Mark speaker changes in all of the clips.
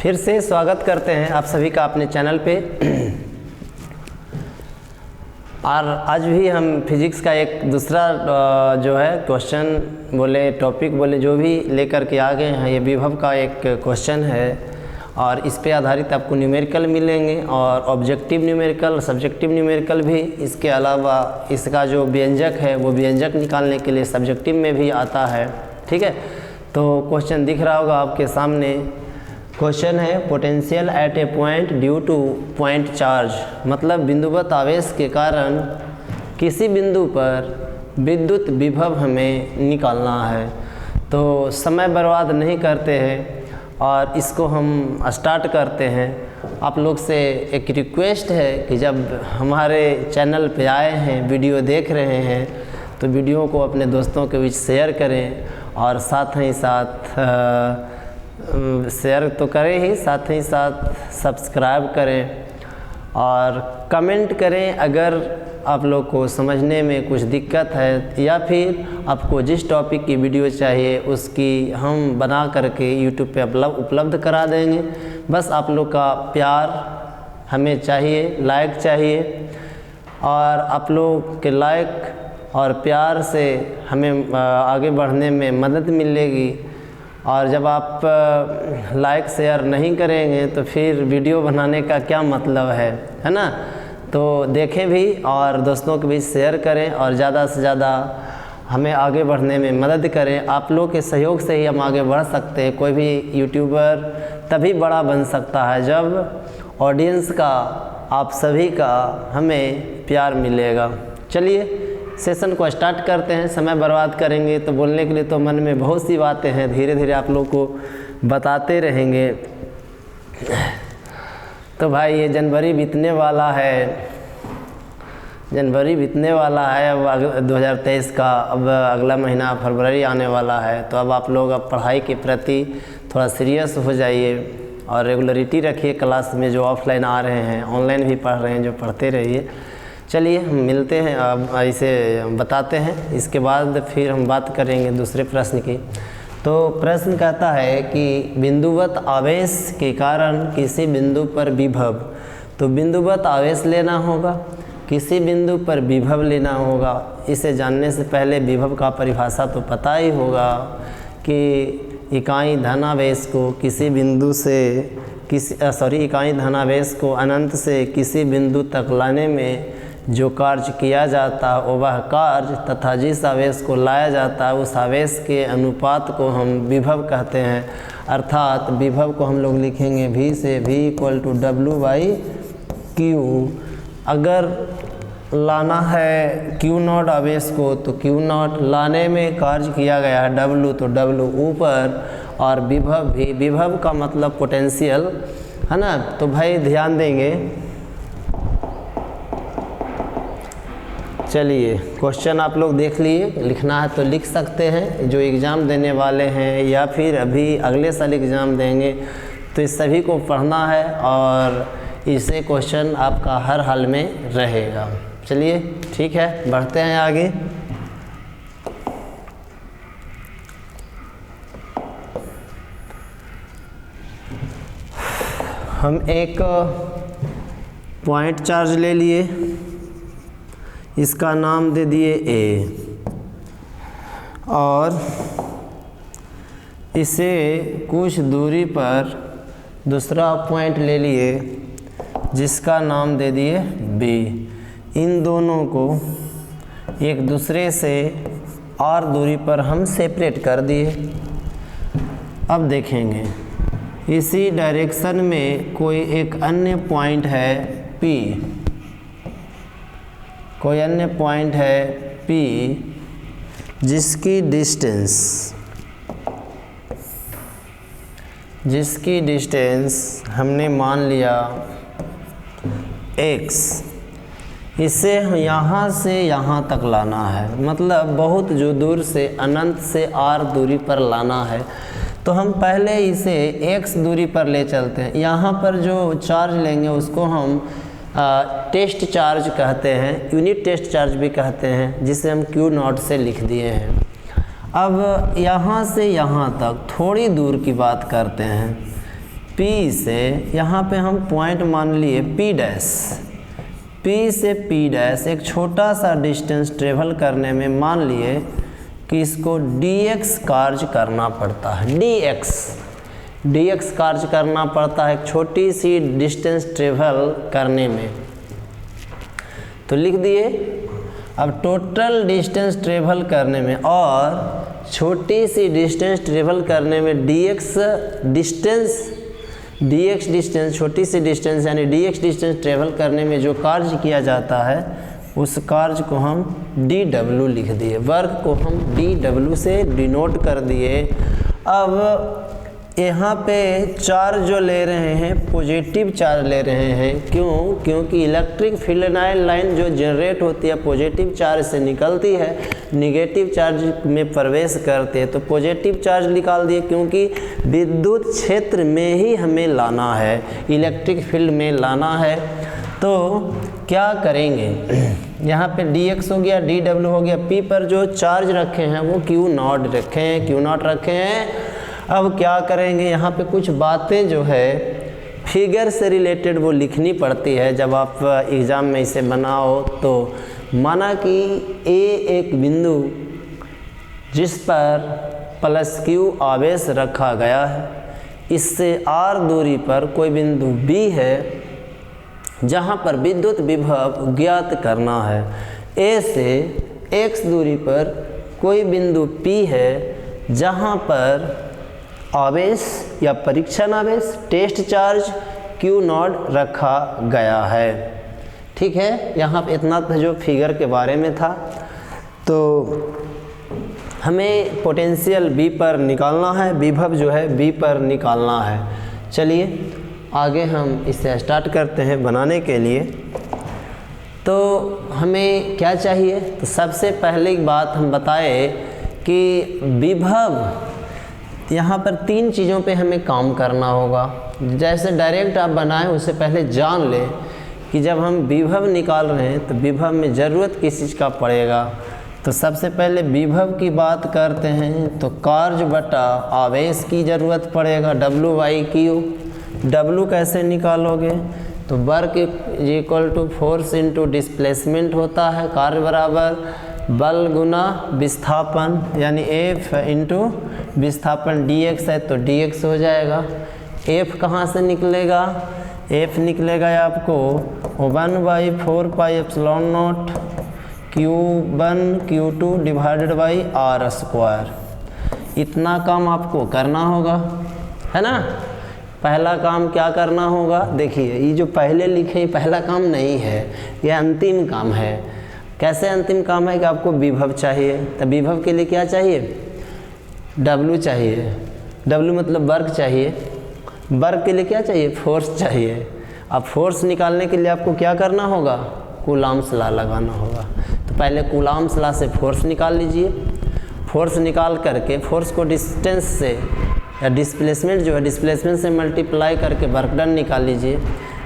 Speaker 1: फिर से स्वागत करते हैं आप सभी का अपने चैनल पे। और आज भी हम फिज़िक्स का एक दूसरा जो है क्वेश्चन बोले, टॉपिक बोले, जो भी लेकर के आ गए हैं। ये विभव का एक क्वेश्चन है और इस पे आधारित आपको न्यूमेरिकल मिलेंगे और ऑब्जेक्टिव न्यूमेरिकल, सब्जेक्टिव न्यूमेरिकल भी। इसके अलावा इसका जो व्यंजक है वो व्यंजक निकालने के लिए सब्जेक्टिव में भी आता है। ठीक है, तो क्वेश्चन दिख रहा होगा आपके सामने। क्वेश्चन है potential at A point due two point charge, मतलब बिंदुवत आवेश के कारण किसी बिंदु पर विद्युत विभव हमें निकालना है। तो समय बर्बाद नहीं करते हैं और इसको हम स्टार्ट करते हैं। आप लोग से एक रिक्वेस्ट है कि जब हमारे चैनल पे आए हैं, वीडियो देख रहे हैं, तो वीडियो को अपने दोस्तों के बीच शेयर करें और साथ ही साथ शेयर तो करें ही, साथ ही साथ सब्सक्राइब करें और कमेंट करें अगर आप लोग को समझने में कुछ दिक्कत है या फिर आपको जिस टॉपिक की वीडियो चाहिए उसकी हम बना करके यूट्यूब पे उपलब्ध करा देंगे। बस आप लोग का प्यार हमें चाहिए, लाइक चाहिए, और आप लोग के लाइक और प्यार से हमें आगे बढ़ने में मदद मिलेगी। और जब आप लाइक शेयर नहीं करेंगे तो फिर वीडियो बनाने का क्या मतलब है ना। तो देखें भी और दोस्तों के बीच शेयर करें और ज़्यादा से ज़्यादा हमें आगे बढ़ने में मदद करें। आप लोग के सहयोग से ही हम आगे बढ़ सकते हैं। कोई भी यूट्यूबर तभी बड़ा बन सकता है जब ऑडियंस का, आप सभी का हमें प्यार मिलेगा। चलिए सेशन को स्टार्ट करते हैं। समय बर्बाद करेंगे तो बोलने के लिए तो मन में बहुत सी बातें हैं, धीरे धीरे आप लोग को बताते रहेंगे। तो भाई ये जनवरी बीतने वाला है, जनवरी बीतने वाला है। अब 2023 का अब अगला महीना फरवरी आने वाला है। तो अब आप लोग अब पढ़ाई के प्रति थोड़ा सीरियस हो जाइए और रेगुलरिटी रखिए क्लास में। जो ऑफलाइन आ रहे हैं, ऑनलाइन भी पढ़ रहे हैं, जो पढ़ते रहिए। चलिए हम मिलते हैं, अब इसे बताते हैं। इसके बाद फिर हम बात करेंगे दूसरे प्रश्न की। तो प्रश्न कहता है कि बिंदुवत आवेश के कारण किसी बिंदु पर विभव, तो बिंदुवत आवेश लेना होगा, किसी बिंदु पर विभव लेना होगा। इसे जानने से पहले विभव का परिभाषा तो पता ही होगा कि इकाई धनावेश को किसी बिंदु से इकाई धनावेश को अनंत से किसी बिंदु तक लाने में जो कार्य किया जाता है वह कार्य तथा जिस आवेश को लाया जाता है उस आवेश के अनुपात को हम विभव कहते हैं। अर्थात विभव को हम लोग लिखेंगे V से V = W/Q। अगर लाना है Q0 आवेश को तो Q0, लाने में कार्य किया गया है W तो W ऊपर, और विभव भी, विभव का मतलब पोटेंशियल है ना। तो भाई ध्यान देंगे। चलिए क्वेश्चन आप लोग देख लिए, लिखना है तो लिख सकते हैं। जो एग्ज़ाम देने वाले हैं या फिर अभी अगले साल एग्ज़ाम देंगे तो इस सभी को पढ़ना है और इसे क्वेश्चन आपका हर हाल में रहेगा। चलिए ठीक है, बढ़ते हैं आगे। हम एक पॉइंट चार्ज ले लिए, इसका नाम दे दिए A, और इसे कुछ दूरी पर दूसरा पॉइंट ले लिए जिसका नाम दे दिए B। इन दोनों को एक दूसरे से R दूरी पर हम सेपरेट कर दिए। अब देखेंगे इसी डायरेक्शन में कोई एक अन्य पॉइंट है P, कोई अन्य पॉइंट है P जिसकी डिस्टेंस हमने मान लिया x। इसे यहाँ से यहाँ तक लाना है, मतलब बहुत जो दूर से अनंत से R दूरी पर लाना है। तो हम पहले इसे x दूरी पर ले चलते हैं। यहाँ पर जो चार्ज लेंगे उसको हम टेस्ट चार्ज कहते हैं, यूनिट टेस्ट चार्ज भी कहते हैं, जिसे हम Q0 से लिख दिए हैं। अब यहाँ से यहाँ तक थोड़ी दूर की बात करते हैं। P से यहाँ पे हम पॉइंट मान लिए P डैश, P से P डैश एक छोटा सा डिस्टेंस ट्रेवल करने में मान लिए कि इसको dx कार्य करना पड़ता है, dx कार्य करना पड़ता है एक छोटी सी डिस्टेंस ट्रेवल करने में। तो लिख दिए। अब टोटल डिस्टेंस ट्रेवल करने में और छोटी सी डिस्टेंस ट्रेवल करने में dx डिस्टेंस छोटी सी डिस्टेंस यानी dx डिस्टेंस ट्रेवल करने में जो कार्य किया जाता है उस कार्य को हम dw लिख दिए, वर्क को हम dw से डिनोट कर दिए। अब यहाँ पे चार्ज जो ले रहे हैं पॉजिटिव चार्ज ले रहे हैं, क्यों? क्योंकि इलेक्ट्रिक फील्ड लाइन जो जनरेट होती है पॉजिटिव चार्ज से निकलती है, निगेटिव चार्ज में प्रवेश करते हैं, तो पॉजिटिव चार्ज निकाल दिए क्योंकि विद्युत क्षेत्र में ही हमें लाना है, इलेक्ट्रिक फील्ड में लाना है। तो क्या करेंगे, यहाँ पे dx हो गया, dw हो गया, p पर जो चार्ज रखे हैं वो q0 रखे हैं, q0 रखे हैं। अब क्या करेंगे, यहाँ पे कुछ बातें जो है फिगर से रिलेटेड वो लिखनी पड़ती है जब आप एग्ज़ाम में इसे बनाओ। तो माना कि A एक बिंदु जिस पर प्लस q आवेश रखा गया है, इससे r दूरी पर कोई बिंदु B है जहाँ पर विद्युत विभव ज्ञात करना है। A से x दूरी पर कोई बिंदु P है जहाँ पर आवेश या परीक्षण आवेश टेस्ट चार्ज Q0 रखा गया है। ठीक है, यहाँ पे इतना था जो फिगर के बारे में था। तो हमें पोटेंशियल B पर निकालना है, विभव जो है B पर निकालना है। चलिए आगे हम इसे स्टार्ट करते हैं बनाने के लिए। तो हमें क्या चाहिए, तो सबसे पहले बात हम बताए कि विभव यहाँ पर 3 चीज़ों पे हमें काम करना होगा। जैसे डायरेक्ट आप बनाएं उससे पहले जान लें कि जब हम विभव निकाल रहे हैं तो विभव में ज़रूरत किस चीज़ का पड़ेगा। तो सबसे पहले विभव की बात करते हैं तो कार्य बटा आवेश की ज़रूरत पड़ेगा, W/Q। W कैसे निकालोगे, तो work equal to force into displacement होता है, कार्य बराबर बल गुना विस्थापन, यानी F इंटू विस्थापन dx है तो dx हो जाएगा। F कहाँ से निकलेगा, F निकलेगा आपको 1/4πε0 Q1 Q2 divided by r²। इतना काम आपको करना होगा, है ना। पहला काम क्या करना होगा, देखिए ये जो पहले लिखे पहला काम नहीं है, ये अंतिम काम है। कैसे अंतिम काम है कि आपको विभव चाहिए, तो विभव के लिए क्या चाहिए, W चाहिए। W मतलब वर्क चाहिए, वर्क के लिए क्या चाहिए, फोर्स चाहिए। अब फोर्स निकालने के लिए आपको क्या करना होगा, कूलॉम्स लॉ लगाना होगा। तो पहले कूलॉम्स लॉ से फोर्स निकाल लीजिए। फोर्स निकाल करके फोर्स को डिस्टेंस से या डिस्प्लेसमेंट जो है डिस्प्लेसमेंट से मल्टीप्लाई करके वर्क डन निकाल लीजिए।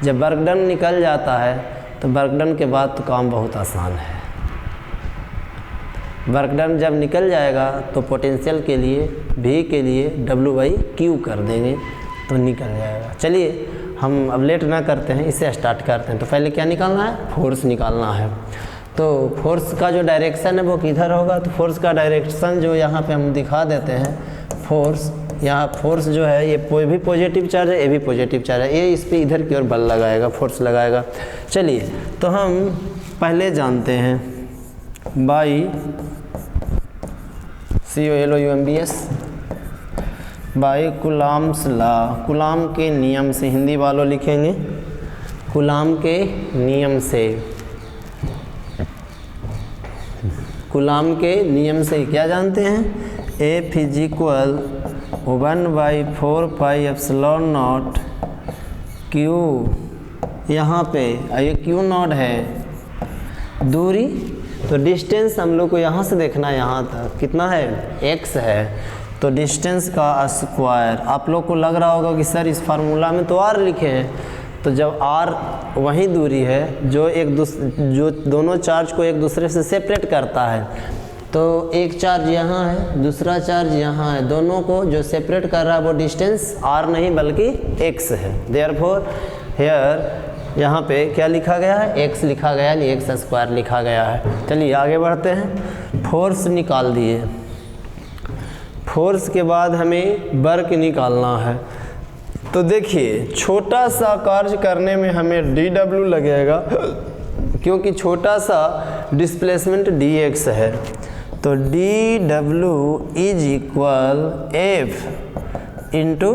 Speaker 1: जब वर्क डन निकल जाता है तो वर्क डन के बाद तो काम बहुत आसान है। वर्क डन जब निकल जाएगा तो पोटेंशियल के लिए V के लिए W/Q कर देंगे तो निकल जाएगा। चलिए हम अब लेट ना करते हैं, इसे स्टार्ट करते हैं। तो पहले क्या निकालना है, फोर्स निकालना है। तो फोर्स का जो डायरेक्शन है वो किधर होगा, तो फोर्स का डायरेक्शन जो यहाँ पे हम दिखा देते हैं। फोर्स यहाँ फोर्स जो है ये कोई भी पॉजिटिव चार्ज है, ये भी पॉजिटिव चार्ज है, ये इस पर इधर की ओर बल लगाएगा, फोर्स लगाएगा। चलिए तो हम पहले जानते हैं by COLOUMBS by Coulomb's law, Coulomb के नियम से, हिंदी वालों लिखेंगे कूलॉम के नियम से। कूलॉम के नियम से क्या जानते हैं, F = 1/4πε0 Q, यहाँ पे ये Q0 है दूरी। तो डिस्टेंस हम लोग को यहाँ से देखना है, यहाँ तक कितना है, x है। तो डिस्टेंस का स्क्वायर, आप लोग को लग रहा होगा कि सर इस फार्मूला में तो r लिखे हैं। तो जब r वही दूरी है जो दोनों चार्ज को एक दूसरे से सेपरेट करता है, तो एक चार्ज यहाँ है, दूसरा चार्ज यहाँ है, दोनों को जो सेपरेट कर रहा है वो डिस्टेंस r नहीं बल्कि x है। देयरफॉर हियर यहाँ पे क्या लिखा गया है, x लिखा गया है, नहीं x² लिखा गया है। चलिए आगे बढ़ते हैं। फोर्स निकाल दिए, फोर्स के बाद हमें वर्क निकालना है। तो देखिए छोटा सा कार्य करने में हमें dw लगेगा क्योंकि छोटा सा डिस्प्लेसमेंट dx है। तो dw is equal f into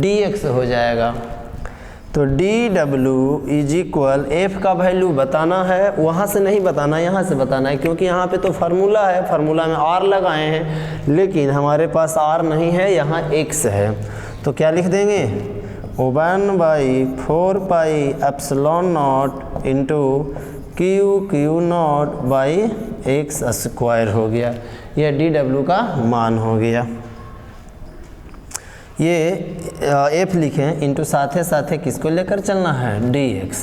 Speaker 1: dx हो जाएगा। तो dw इज इक्वल f का वैल्यू बताना है, वहाँ से नहीं बताना, यहाँ से बताना है क्योंकि यहाँ पे तो फार्मूला है, फार्मूला में r लगाए हैं लेकिन हमारे पास r नहीं है, यहाँ x है। तो क्या लिख देंगे 1/4 pi epsilon not into Q not by x² हो गया। यह dw का मान हो गया। ये f लिखें इंटू साथे साथे किसको लेकर चलना है, dx।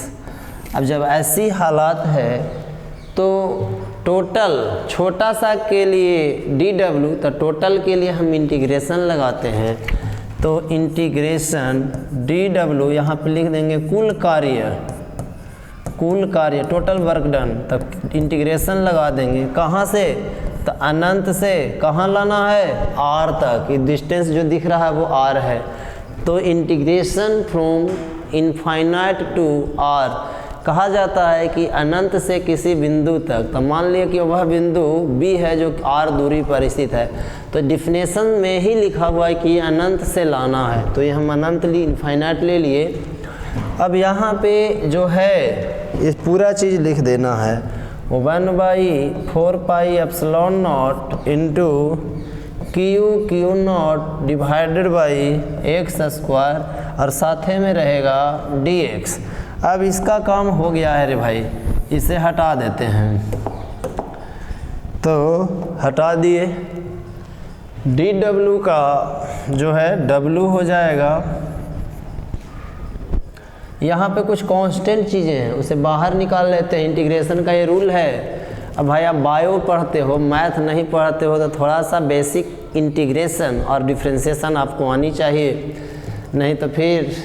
Speaker 1: अब जब ऐसी हालात है तो टोटल छोटा सा के लिए dw, तो टोटल के लिए हम इंटीग्रेशन लगाते हैं। तो इंटीग्रेशन dw यहाँ पे लिख देंगे कुल कार्य टोटल वर्क डन। तब इंटीग्रेशन लगा देंगे कहाँ से, तो अनंत से कहाँ लाना है, r तक। ये डिस्टेंस जो दिख रहा है वो r है। तो integration from infinite to r कहा जाता है कि अनंत से किसी बिंदु तक। तो मान लिया कि वह बिंदु b है जो r दूरी पर स्थित है। तो डिफिनेशन में ही लिखा हुआ है कि अनंत से लाना है, तो ये हम अनंत इनफाइनाइट ले लिए। अब यहाँ पे जो है ये पूरा चीज़ लिख देना है 1/4 pi epsilon not into Q not divided by x² और साथे में रहेगा dx। अब इसका काम हो गया है रे भाई, इसे हटा देते हैं। तो हटा दिए, dw का जो है w हो जाएगा। यहाँ पे कुछ कांस्टेंट चीज़ें हैं उसे बाहर निकाल लेते हैं, इंटीग्रेशन का ये रूल है। अब भाई आप बायो पढ़ते हो, मैथ नहीं पढ़ते हो, तो थोड़ा सा बेसिक इंटीग्रेशन और डिफरेंशिएशन आपको आनी चाहिए, नहीं तो फिर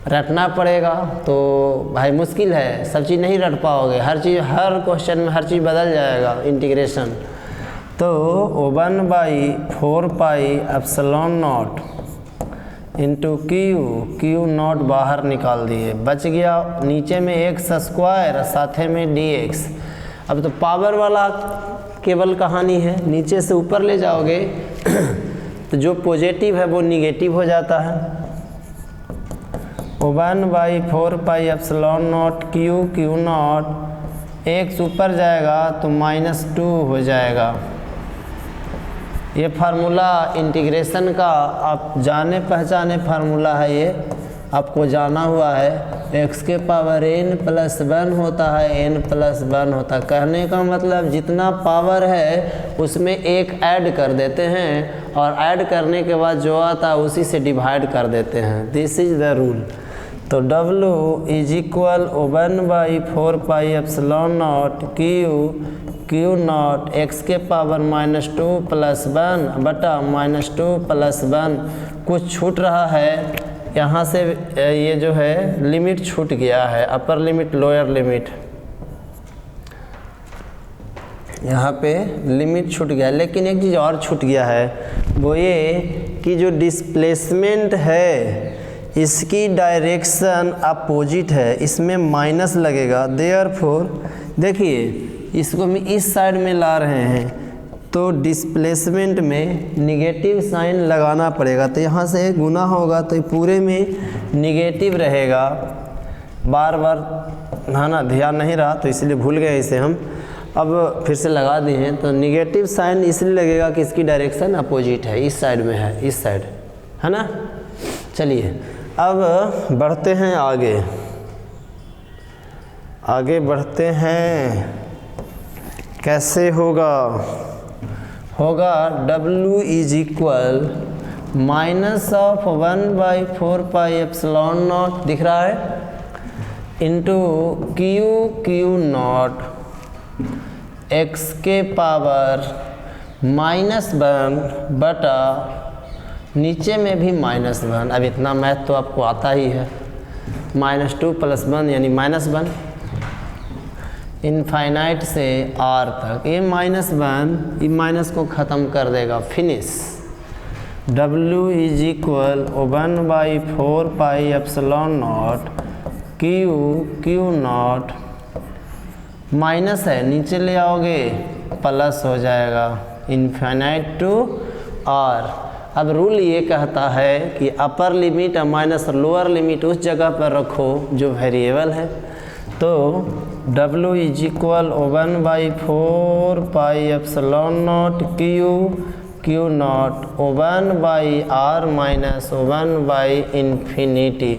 Speaker 1: रटना पड़ेगा। तो भाई मुश्किल है, सब चीज़ नहीं रट पाओगे, हर चीज़ हर क्वेश्चन में हर चीज़ बदल जाएगा इंटीग्रेशन। तो 1/4 pi epsilon not into Q not बाहर निकाल दिए, बच गया नीचे में x² और साथे में dx। अब तो पावर वाला केवल कहानी है, नीचे से ऊपर ले जाओगे तो जो पॉजिटिव है वो निगेटिव हो जाता है। 1/4 pi epsilon not Q not, x ऊपर जाएगा तो -2 हो जाएगा। ये फार्मूला इंटीग्रेशन का आप जाने पहचाने फार्मूला है, ये आपको जाना हुआ है। x के पावर n+1 होता है, n+1 होता है। कहने का मतलब जितना पावर है उसमें एक ऐड कर देते हैं और ऐड करने के बाद जो आता है उसी से डिवाइड कर देते हैं। This is the rule. तो w is equal 1/4 pi epsilon not Q not x के पावर -2+1 बटा -2+1। कुछ छूट रहा है यहाँ से, ये जो है लिमिट छूट गया है, अपर लिमिट लोअर लिमिट, यहाँ पे लिमिट छूट गया। लेकिन एक चीज़ और छूट गया है, वो ये कि जो डिस्प्लेसमेंट है इसकी डायरेक्शन अपोजिट है, इसमें माइनस लगेगा। देयरफॉर देखिए इसको हम इस साइड में ला रहे हैं तो डिस्प्लेसमेंट में निगेटिव साइन लगाना पड़ेगा। तो यहाँ से गुना होगा तो पूरे में निगेटिव रहेगा। बार बार है ना, ध्यान नहीं रहा तो इसलिए भूल गए इसे हम, अब फिर से लगा दिए हैं। तो निगेटिव साइन इसलिए लगेगा कि इसकी डायरेक्शन अपोजिट है, इस साइड में है, इस साइड है ना। चलिए अब बढ़ते हैं आगे बढ़ते हैं। कैसे होगा w is equal -1/4 pi epsilon not दिख रहा है इंटू क्यू नॉट x के पावर -1 बटा नीचे में भी -1। अब इतना मैथ तो आपको आता ही है। -2 + 1 यानी -1 इनफाइनाइट से r तक। ये -1 ये माइनस को ख़त्म कर देगा, finish. W = 1/4 pi epsilon not Q not, minus है नीचे ले आओगे प्लस हो जाएगा, इनफाइनाइट टू r। अब रूल ये कहता है कि upper limit minus lower limit उस जगह पर रखो जो वेरिएबल है। तो W = 1/4 pi epsilon not Q not 1/r minus 1/∞।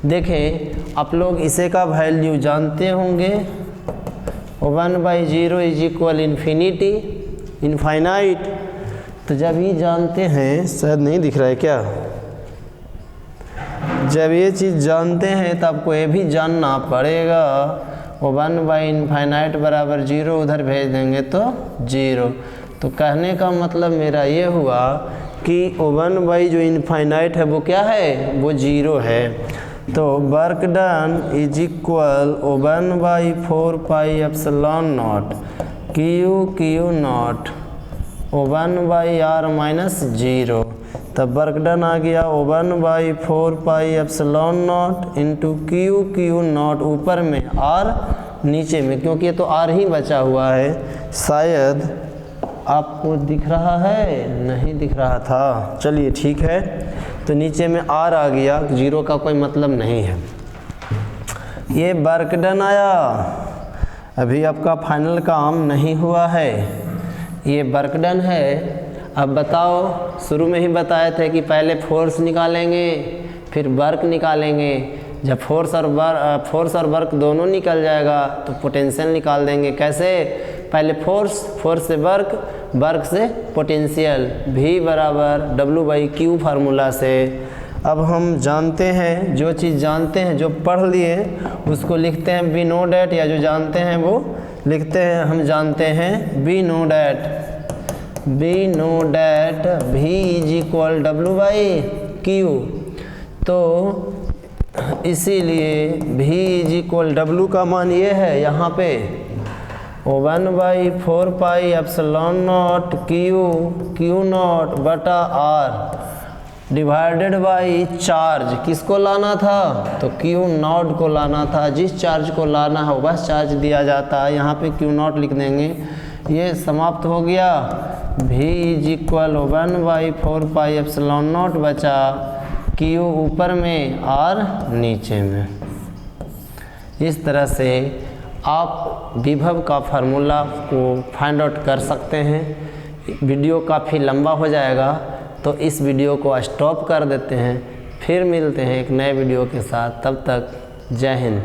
Speaker 1: देखें आप लोग इसे का वैल्यू जानते होंगे, 1/0 = इनफाइनाइट। तो जब ये जानते हैं, शायद नहीं दिख रहा है क्या, जब ये चीज़ जानते हैं तो आपको ये भी जानना पड़ेगा 1/∞ बराबर 0, उधर भेज देंगे तो 0। तो कहने का मतलब मेरा ये हुआ कि 1/ जो इनफाइनाइट है वो क्या है, वो 0 है। तो work done = 1/4 pi epsilon not Q not 1/r minus 0। तब वर्क डन आ गया 1/4 pi epsilon not into Q not, ऊपर में r नीचे में, क्योंकि ये तो r ही बचा हुआ है। शायद आपको दिख रहा है, नहीं दिख रहा था, चलिए ठीक है। तो नीचे में r आ गया, 0 का कोई मतलब नहीं है। ये वर्क डन आया, अभी आपका फाइनल काम नहीं हुआ है, ये वर्क डन है। अब बताओ, शुरू में ही बताए थे कि पहले फोर्स निकालेंगे फिर वर्क निकालेंगे। जब फोर्स और वर्क दोनों निकल जाएगा तो पोटेंशियल निकाल देंगे। कैसे? पहले फोर्स से वर्क से पोटेंशियल, V = W/Q फार्मूला से। अब हम जानते हैं, जो चीज़ जानते हैं, जो पढ़ लिए उसको लिखते हैं V नो डैट, या जो जानते हैं वो लिखते हैं। हम जानते हैं V know that V = W/Q। तो इसीलिए V = W का मान ये है यहाँ पे 1/4 pi epsilon not Q not बटा r डिवाइडेड बाई चार्ज। किसको लाना था? तो Q नॉट को लाना था। जिस चार्ज को लाना है बस चार्ज दिया जाता है। यहाँ पे Q नॉट लिख देंगे। ये समाप्त हो गया। V = 1/4 पाई एप्सिलॉन नॉट बचा Q ऊपर में r नीचे में। इस तरह से आप विभव का फार्मूला को फाइंड आउट कर सकते हैं। वीडियो काफ़ी लंबा हो जाएगा तो इस वीडियो को स्टॉप कर देते हैं, फिर मिलते हैं एक नए वीडियो के साथ। तब तक जय हिंद।